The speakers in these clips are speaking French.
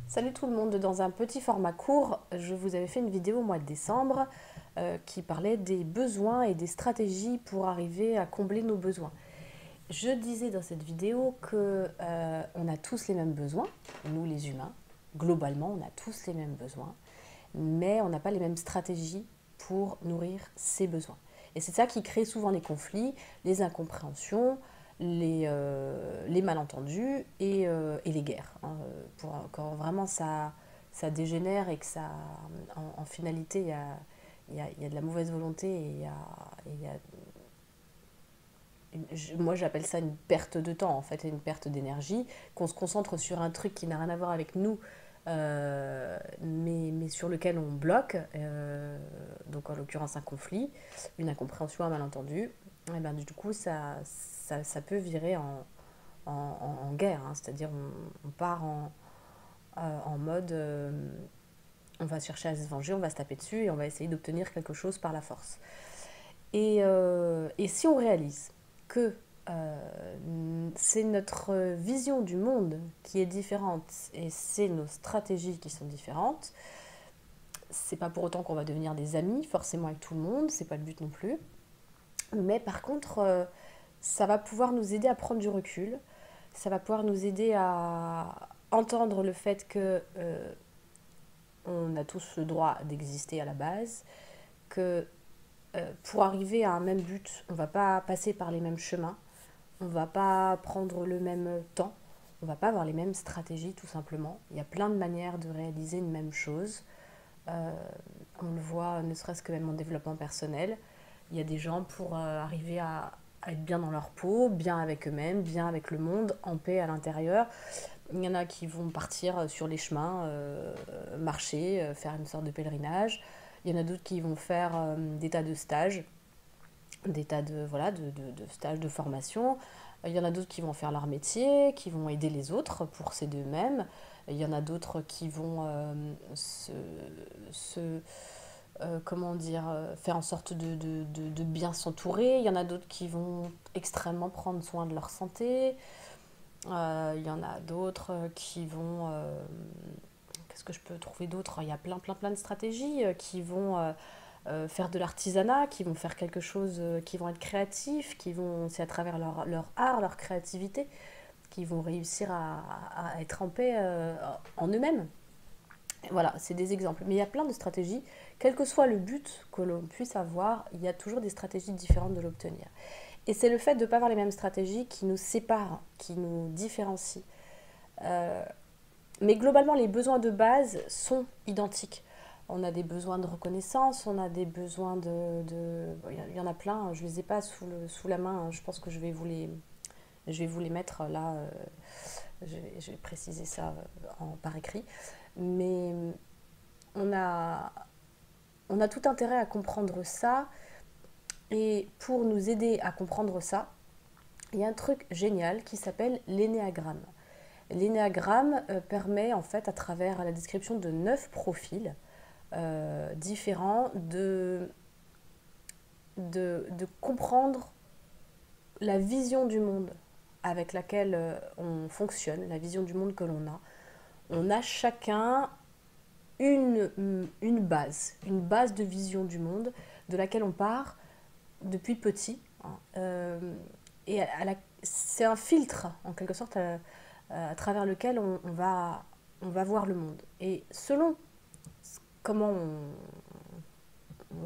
Salut tout le monde, dans un petit format court, je vous avais fait une vidéo au mois de décembre qui parlait des besoins et des stratégies pour arriver à combler nos besoins. Je disais dans cette vidéo que on a tous les mêmes besoins, nous les humains, globalement on a tous les mêmes besoins, mais on n'a pas les mêmes stratégies pour nourrir ces besoins. Et c'est ça qui crée souvent les conflits, les incompréhensions, les malentendus et les guerres. Hein. Quand vraiment ça dégénère et que ça, en finalité, il y a de la mauvaise volonté et il y a moi j'appelle ça une perte de temps en fait, une perte d'énergie, qu'on se concentre sur un truc qui n'a rien à voir avec nous, mais sur lequel on bloque, donc en l'occurrence un conflit, une incompréhension, un malentendu, et ben, du coup ça peut virer en guerre, hein, c'est-à-dire on part en mode on va chercher à se venger, on va se taper dessus et on va essayer d'obtenir quelque chose par la force. Et si on réalise que c'est notre vision du monde qui est différente et c'est nos stratégies qui sont différentes, c'est pas pour autant qu'on va devenir des amis forcément avec tout le monde, c'est pas le but non plus. Mais par contre, ça va pouvoir nous aider à prendre du recul, ça va pouvoir nous aider à entendre le fait que on a tous le droit d'exister à la base, que pour arriver à un même but, on ne va pas passer par les mêmes chemins, on ne va pas prendre le même temps, on ne va pas avoir les mêmes stratégies tout simplement. Il y a plein de manières de réaliser une même chose. Euh, on le voit ne serait-ce que même en développement personnel. Il y a des gens pour arriver à être bien dans leur peau, bien avec eux-mêmes, bien avec le monde, en paix à l'intérieur. Il y en a qui vont partir sur les chemins, marcher, faire une sorte de pèlerinage. Il y en a d'autres qui vont faire des tas de stages, des tas de, voilà, de stages de formation. Il y en a d'autres qui vont faire leur métier, qui vont aider les autres pour ces d'eux-mêmes. Il y en a d'autres qui vont se comment dire, faire en sorte de bien s'entourer. Il y en a d'autres qui vont extrêmement prendre soin de leur santé. Il y en a d'autres qui vont... qu'est-ce que je peux trouver d'autre? Il y a plein de stratégies qui vont faire de l'artisanat, qui vont faire quelque chose, qui vont être créatifs, qui vont, c'est à travers leur art, leur créativité, qui vont réussir à être en paix en eux-mêmes. Voilà, c'est des exemples. Mais il y a plein de stratégies. Quel que soit le but que l'on puisse avoir, il y a toujours des stratégies différentes de l'obtenir. Et c'est le fait de ne pas avoir les mêmes stratégies qui nous séparent, qui nous différencient. Euh, mais globalement, les besoins de base sont identiques. On a des besoins de reconnaissance, on a des besoins il y en a plein, je ne les ai pas sous la main, hein. Je pense que je vais vous les mettre là, je vais préciser ça par écrit. Mais on a, on a tout intérêt à comprendre ça. Et pour nous aider à comprendre ça, il y a un truc génial qui s'appelle l'énéagramme. L'énéagramme permet en fait à travers la description de 9 profils différents de comprendre la vision du monde avec laquelle on fonctionne, la vision du monde que l'on a. On a chacun une base de vision du monde de laquelle on part depuis petit. Hein. Et c'est un filtre, en quelque sorte, à travers lequel on va voir le monde. Et selon comment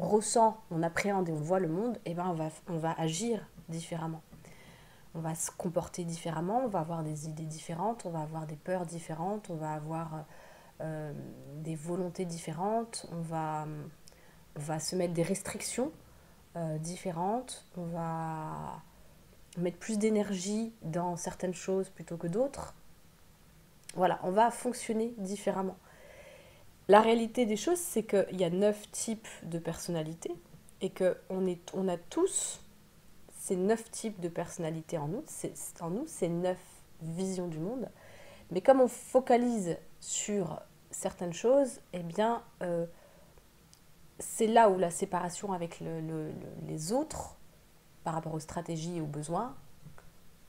on ressent, on appréhende et on voit le monde, eh ben on va agir différemment. On va se comporter différemment, on va avoir des idées différentes, on va avoir des peurs différentes, on va avoir des volontés différentes, on va se mettre des restrictions différentes, on va mettre plus d'énergie dans certaines choses plutôt que d'autres. Voilà, on va fonctionner différemment. La réalité des choses, c'est qu'il y a 9 types de personnalités et on a tous ces 9 types de personnalités en nous, ces 9 visions du monde. Mais comme on focalise sur certaines choses, eh bien, c'est là où la séparation avec les autres, par rapport aux stratégies et aux besoins,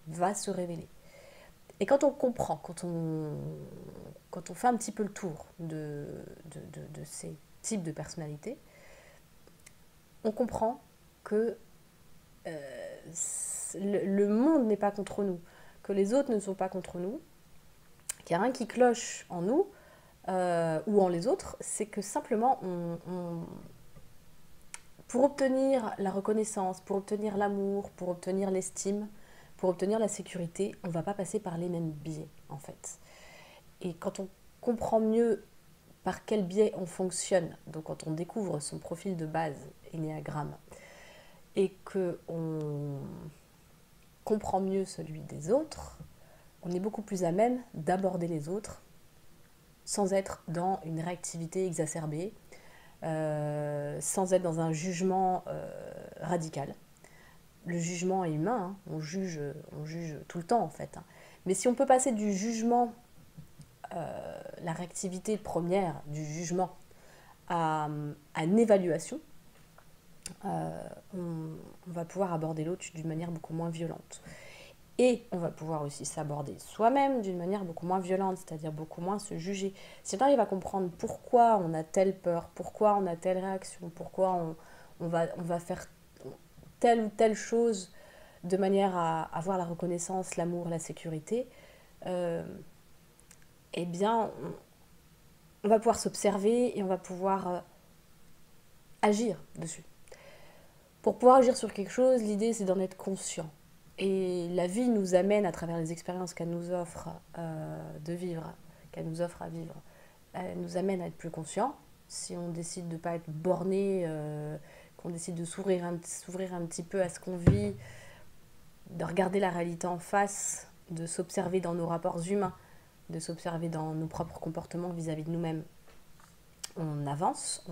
va se révéler. Et quand on comprend, quand on fait un petit peu le tour de ces types de personnalités, on comprend que le monde n'est pas contre nous, que les autres ne sont pas contre nous, qu'il n'y a rien qui cloche en nous ou en les autres, c'est que simplement, pour obtenir la reconnaissance, pour obtenir l'amour, pour obtenir l'estime, pour obtenir la sécurité, on ne va pas passer par les mêmes biais, en fait. Et quand on comprend mieux par quel biais on fonctionne, donc quand on découvre son profil de base, énéagramme, et qu'on comprend mieux celui des autres, on est beaucoup plus à même d'aborder les autres sans être dans une réactivité exacerbée, sans être dans un jugement radical. Le jugement est humain, hein, on juge tout le temps en fait. Hein. Mais si on peut passer du jugement, la réactivité première du jugement, à une évaluation, on va pouvoir aborder l'autre d'une manière beaucoup moins violente. Et on va pouvoir aussi s'aborder soi-même d'une manière beaucoup moins violente, c'est-à-dire beaucoup moins se juger. Si on arrive à comprendre pourquoi on a telle peur, pourquoi on a telle réaction, pourquoi on va faire telle ou telle chose de manière à avoir la reconnaissance, l'amour, la sécurité, eh bien, on va pouvoir s'observer et on va pouvoir agir dessus. Pour pouvoir agir sur quelque chose, l'idée c'est d'en être conscient. Et la vie nous amène, à travers les expériences qu'elle nous offre de vivre, qu'elle nous offre à vivre, elle nous amène à être plus conscient. Si on décide de ne pas être borné, qu'on décide de s'ouvrir un petit peu à ce qu'on vit, de regarder la réalité en face, de s'observer dans nos rapports humains, de s'observer dans nos propres comportements vis-à-vis de nous-mêmes, on avance,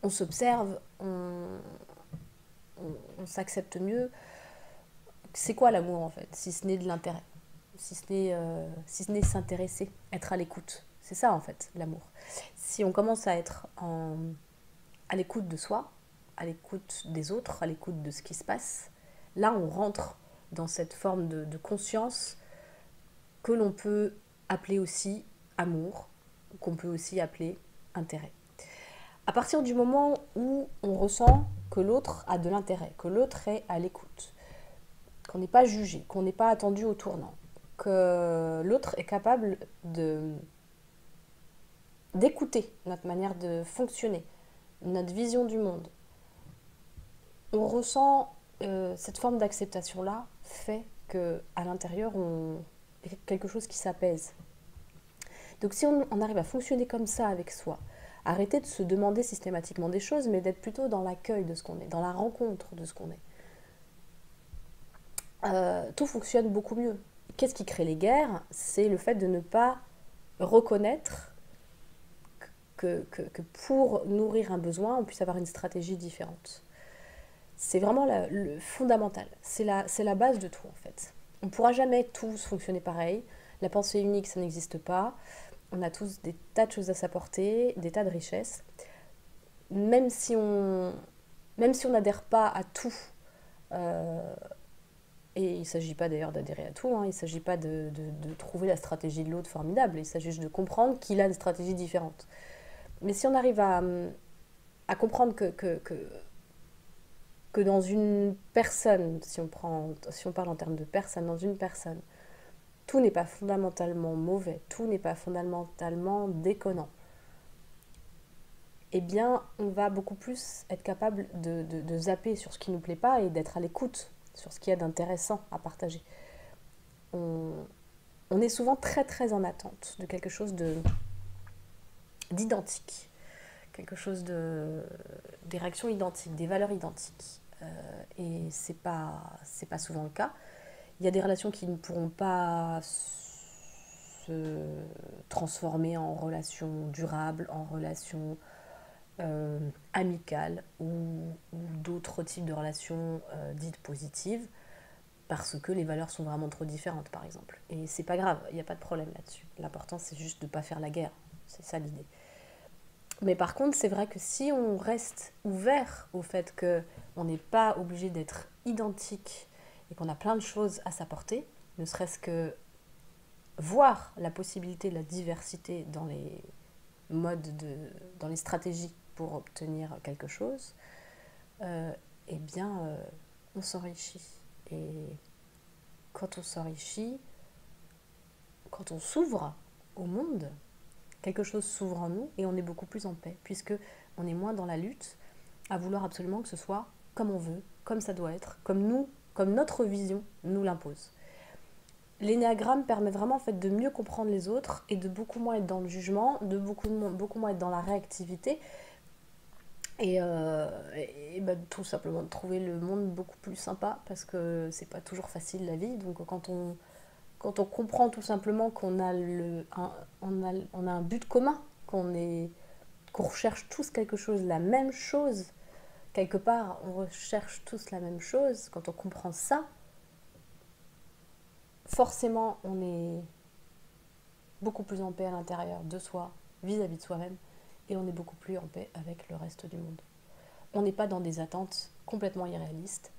on s'observe, on s'accepte mieux. C'est quoi l'amour en fait, si ce n'est de l'intérêt, si ce n'est s'intéresser, être à l'écoute. C'est ça en fait l'amour. Si on commence à être à l'écoute de soi, à l'écoute des autres, à l'écoute de ce qui se passe, là on rentre dans cette forme de conscience que l'on peut appeler aussi amour, qu'on peut aussi appeler intérêt. À partir du moment où on ressent que l'autre a de l'intérêt, que l'autre est à l'écoute, qu'on n'est pas jugé, qu'on n'est pas attendu au tournant, que l'autre est capable d'écouter notre manière de fonctionner, notre vision du monde, on ressent cette forme d'acceptation-là fait qu'à l'intérieur, il y a quelque chose qui s'apaise. Donc si on arrive à fonctionner comme ça avec soi, arrêter de se demander systématiquement des choses, mais d'être plutôt dans l'accueil de ce qu'on est, dans la rencontre de ce qu'on est. Tout fonctionne beaucoup mieux. Qu'est-ce qui crée les guerres? C'est le fait de ne pas reconnaître que pour nourrir un besoin, on puisse avoir une stratégie différente. C'est vraiment le fondamental. C'est la base de tout en fait. On ne pourra jamais tous fonctionner pareil. La pensée unique, ça n'existe pas. On a tous des tas de choses à s'apporter, des tas de richesses. Même si on n'adhère pas à tout, et il ne s'agit pas d'ailleurs d'adhérer à tout, hein, il ne s'agit pas de trouver la stratégie de l'autre formidable, il s'agit juste de comprendre qu'il a une stratégie différente. Mais si on arrive à comprendre que dans une personne, si on parle en termes de personne, dans une personne, tout n'est pas fondamentalement mauvais, tout n'est pas fondamentalement déconnant, eh bien, on va beaucoup plus être capable de zapper sur ce qui ne nous plaît pas et d'être à l'écoute sur ce qu'il y a d'intéressant à partager. On est souvent très très en attente de quelque chose d'identique, quelque chose des réactions identiques, des valeurs identiques. Et c'est pas souvent le cas. Il y a des relations qui ne pourront pas se transformer en relations durables, en relations amicales ou d'autres types de relations dites positives, parce que les valeurs sont vraiment trop différentes, par exemple. Et c'est pas grave, il n'y a pas de problème là-dessus. L'important, c'est juste de ne pas faire la guerre. C'est ça l'idée. Mais par contre, c'est vrai que si on reste ouvert au fait qu'on n'est pas obligé d'être identique et qu'on a plein de choses à s'apporter, ne serait-ce que voir la possibilité de la diversité dans les dans les stratégies pour obtenir quelque chose, eh bien, on s'enrichit. Et quand on s'enrichit, quand on s'ouvre au monde, quelque chose s'ouvre en nous et on est beaucoup plus en paix, puisque on est moins dans la lutte à vouloir absolument que ce soit comme on veut, comme ça doit être, comme notre vision nous l'impose. L'énéagramme permet vraiment en fait de mieux comprendre les autres et de beaucoup moins être dans le jugement, de beaucoup moins être dans la réactivité et bah, tout simplement de trouver le monde beaucoup plus sympa parce que c'est pas toujours facile la vie. Donc quand on comprend tout simplement qu'on a, on a un but commun, qu'on recherche tous quelque chose, la même chose, quelque part on recherche tous la même chose, quand on comprend ça, forcément on est beaucoup plus en paix à l'intérieur de soi, vis-à-vis de soi-même, et on est beaucoup plus en paix avec le reste du monde. On n'est pas dans des attentes complètement irréalistes,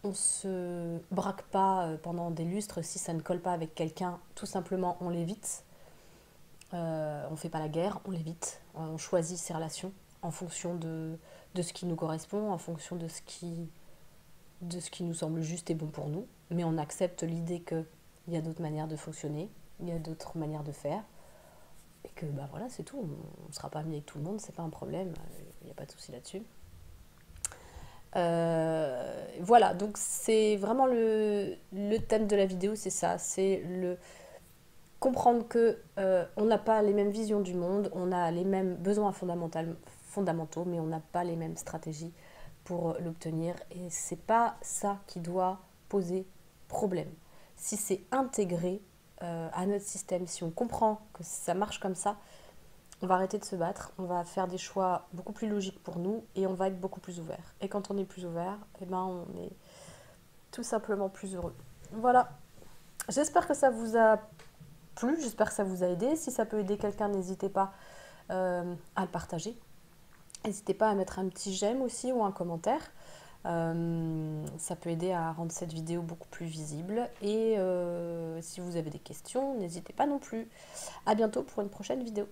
on se braque pas pendant des lustres si ça ne colle pas avec quelqu'un, tout simplement on l'évite. On ne fait pas la guerre, on l'évite, on choisit ses relations en fonction de ce qui nous correspond, en fonction de ce qui nous semble juste et bon pour nous, mais on accepte l'idée qu'il y a d'autres manières de fonctionner, il y a d'autres manières de faire, et que bah voilà, c'est tout, on ne sera pas ami avec tout le monde, c'est pas un problème, il n'y a pas de souci là-dessus. Voilà, donc c'est vraiment le thème de la vidéo, c'est ça, c'est comprendre que on n'a pas les mêmes visions du monde, on a les mêmes besoins fondamentaux, mais on n'a pas les mêmes stratégies pour l'obtenir. Et c'est pas ça qui doit poser problème. Si c'est intégré à notre système, si on comprend que ça marche comme ça, on va arrêter de se battre, on va faire des choix beaucoup plus logiques pour nous et on va être beaucoup plus ouvert. Et quand on est plus ouvert, eh ben on est tout simplement plus heureux. Voilà. J'espère que ça vous a plu, j'espère que ça vous a aidé. Si ça peut aider quelqu'un, n'hésitez pas à le partager. N'hésitez pas à mettre un petit j'aime aussi ou un commentaire. Ça peut aider à rendre cette vidéo beaucoup plus visible. Et si vous avez des questions, n'hésitez pas non plus. À bientôt pour une prochaine vidéo.